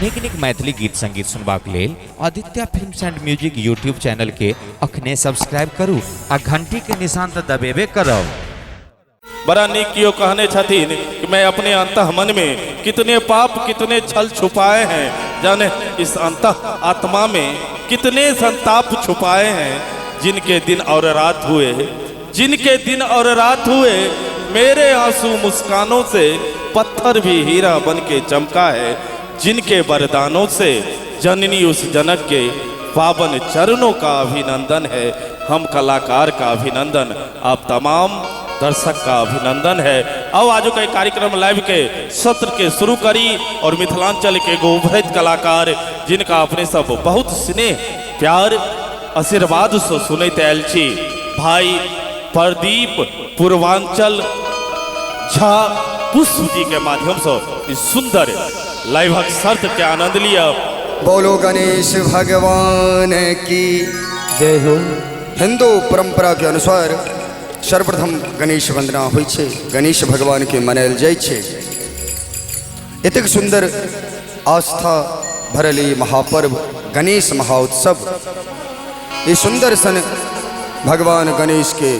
निक निक मैथिली गीत संगीत सुनबाक लेल Aditya films and music YouTube channel के अखने सब्सक्राइब करू आ घंटी के निशान तो दबेबे करब। बड़ा नीक कियो कहने छथिन कि मैं अपने अंतः मन में कितने पाप कितने छल छुपाए हैं, जाने इस अंतः आत्मा में कितने संताप छुपाए हैं। जिनके दिन और रात हुए, जिनके दिन और रात हुए, मेरे आंसू मुस्कानों से पत्थर भी हीरा बन के चमका है। जिनके वरदानों से जननी उस जनक के पावन चरणों का अभिनंदन है। हम कलाकार का अभिनंदन, आप तमाम दर्शक का अभिनंदन है। अब आज का कार्यक्रम लाइव के सत्र के शुरू करी और मिथिलांचल के गोभरित कलाकार जिनका अपने सब बहुत स्नेह प्यार आशीर्वाद से सुनते आयल छी, भाई प्रदीप पूर्वांचल झा पुष्प जी के माध्यम से इस सुंदर लाइव शर्त के आनंद लिया। बोलो गणेश भगवान की जय हो। हिंदू परंपरा के अनुसार सर्वप्रथम गणेश वंदना होइ छे, गणेश भगवान के मनायल जाय छे। एतेक सुंदर आस्था भरल ई महापर्व गणेश महाउत्सव, ये सुंदर सन भगवान गणेश के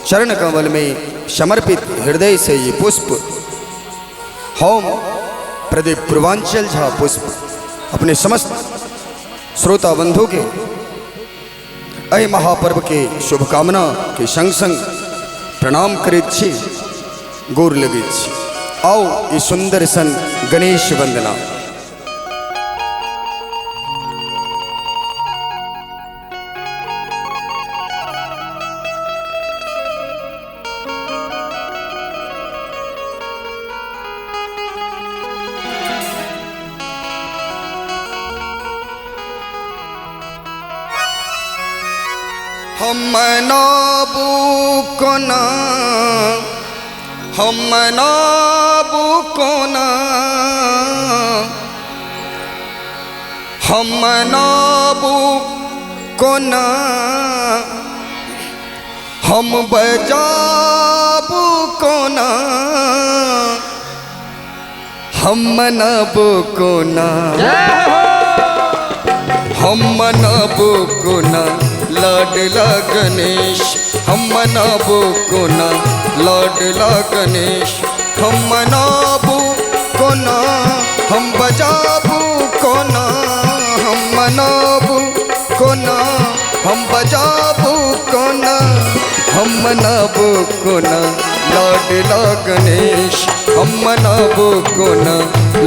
चरण कमल में समर्पित हृदय से ये पुष्प हम प्रदीप पूर्वांचल झा पुष्प अपने समस्त श्रोता बंधु के अय महापर्व के शुभकामना के संग संग प्रणाम करैत छी, गोर लगैत छी। आओ ये सुंदर सन गणेश वंदना। हम मनाबू कोना, हम मनाबू कोना, हम मनाबू कोना, हम बजाबू कोना, हम मनाबू कोना, हम मनाबू कोना लाडला गणेश, हम मनाबो कोना लाडला गणेश। हम मनाबो कोना, हम बजाबो कोना, हम मनाबो कोना, हम बजाबो कोना, हम मनाबो कोना लाडला गणेश, हम मनाबो कोना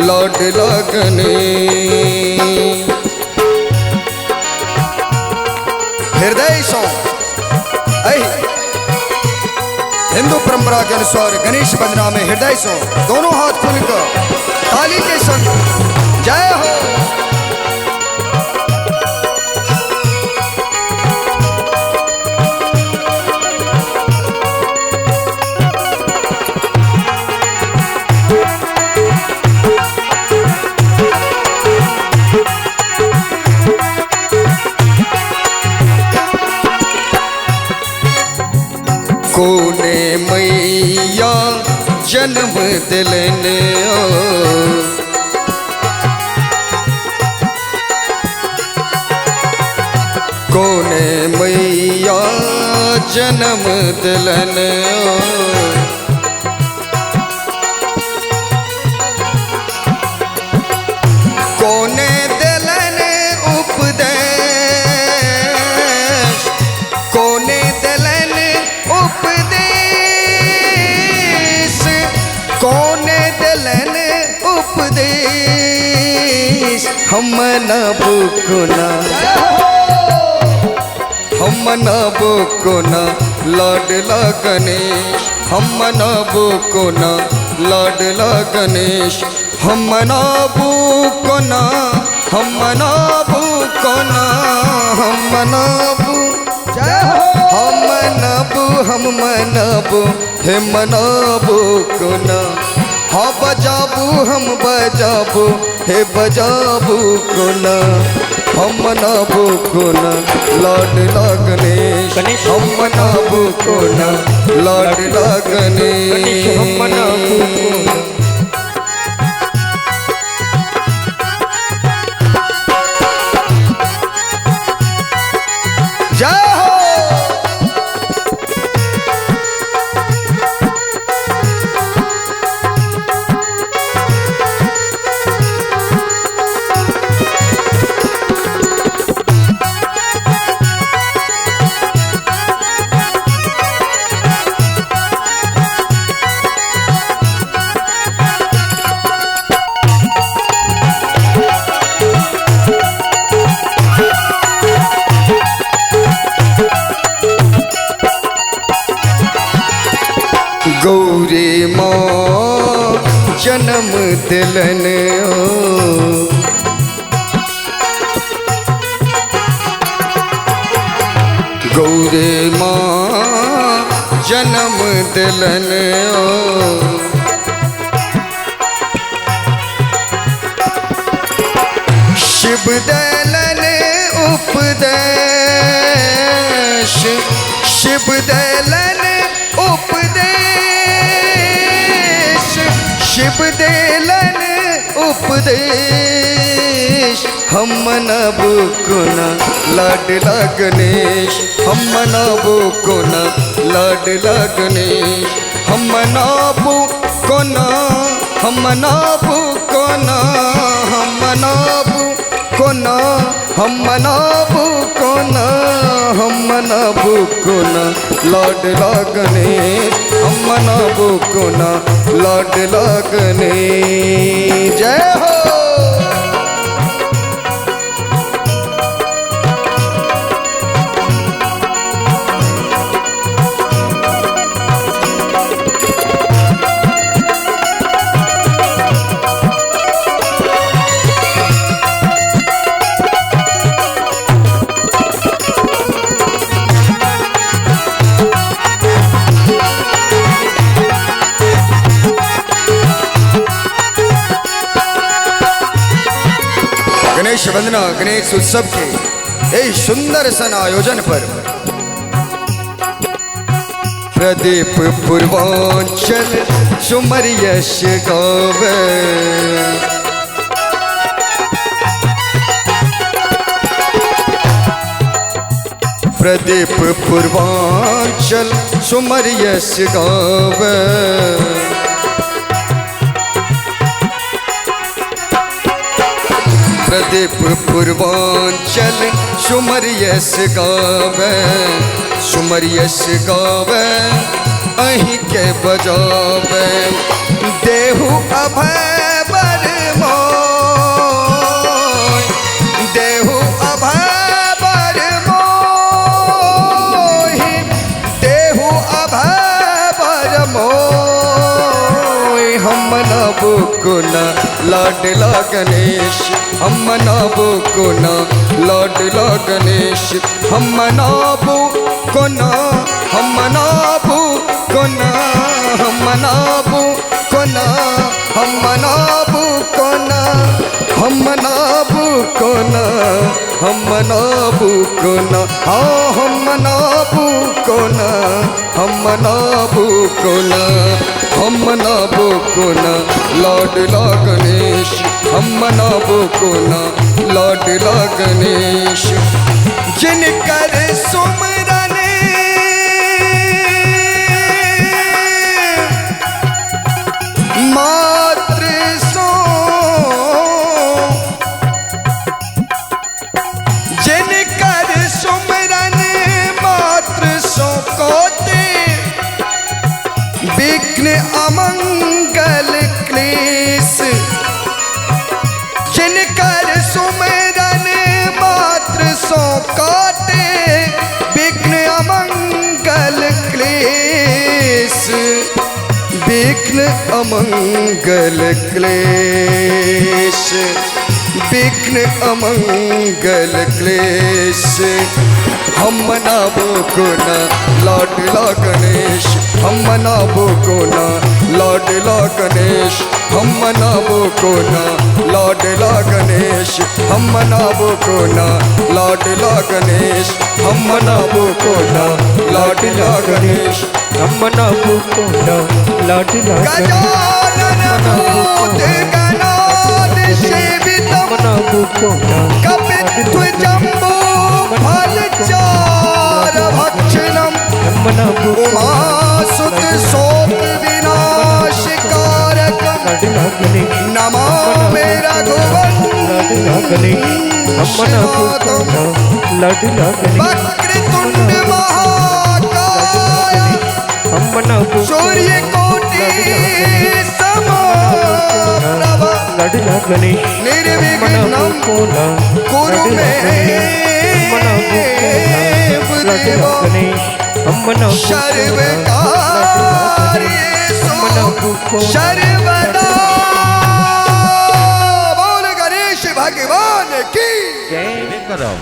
लाडला गणेश। हृदय सो हिंदू परंपरा के अनुसार गणेश वंदना में हृदय सो दोनों हाथ खुलकर ताली के संग जय हो। कोने मैया जन्म दिलन, कोने मैया जन्म दिलन, कोने दिलन उपदेश, कोने दिलन उपदेश, कोने दिलन उपदेश। हम मनाबो कोना, हम मनाबो कोना लाडला गणेश, हम मनाबो कोना लाडला गणेश। हम मनाबो कोना, हम मनाबो कोना, हम मनाबो, हम मनाबो, हम मनाबो, हे मनाबो कोना। हाँ बजाबो, हम बजाबो, हे बजाबो कोना। हम मनाबो कोना लाडला गणेश, हम मनाबो कोना लाडला गणेश, हम मनाबो कोना। जय हो। गौरी माँ जन्म दिलन ओ, गौरी माँ जन्म दिलन ओ, शिव दलन उपदेश, शिव दलन उपदेश, शिव दलन उपदेश। हम मनबो कोना लाडला गणेश, हम मनबो कोना लाडला गणेश, हम मनबो कोना, हम मनबो कोना, हम मनबो कोना, हम मनबो कोना, हम मनबो कोना लाडला गणेश, हम मनबो कोना लाडला गणेश। जय हो। गणेश वंदना गणेश उत्सव के इस सुंदर सन आयोजन पर प्रदीप पूर्वांचल सुमर यश गावे, प्रदीप पूर्वांचल सुमर यश गावे, प्रदीप पूर्वांचल सुमर यश गावे, सुमर यश गावे अहीं के बजावे। देहु अभय बर मोय, देहु अभय बर मोहि, देहु अभय बर मोय। हम मनबो कोना लाडला गणेश, हम मनबो कोना लाडला गणेश, हम मनबो कोना, हम मनबो कोना, हम मनबो कोना, हम मनबो कोना, हम मनबो कोना, हम मनबो कोना, हाँ हम मनबो कोना, हम मनबो कोना, हम मनबो कोना लाडला गणेश, हम मनबो कोना लाडला गणेश। जिनकर सुमरन मात्र सो, जिनकर सुमरन मात्र सो कोटि विघ्न अमंगल क्लेश, जिनकर सुमरन मात्र सो काटे विघ्न अमंगल क्लेश, विघ्न अमंगल क्लेश, विघ्न अमंगल क्लेश। हम मनाबो कोना लाडला गणेश, हम मनाबो कोना लाडला गणेश, हम मनाबो कोना लाडला गणेश, हम मनाबो कोना लाडला गणेश, हम मनाबो कोना लाडला गणेश, हम मनाबो कोना लाडला गजानन भूत गणाध सेवितम् मनाबो कोना कपित्थ जम्बो फलचारुभक्षणम् अमना उमा सुत शोक विनाशकारक लडला गणेश नमामि रघुवंशं अमना लडला गणेश वक्रतुंड महाकाय अमना सूर्यकोटि समप्रभ लडला गणेश निर्विघ्नं कुरु मे देव सर्वकार्येषु सर्वदा। बोल गणेश भगवान की करो।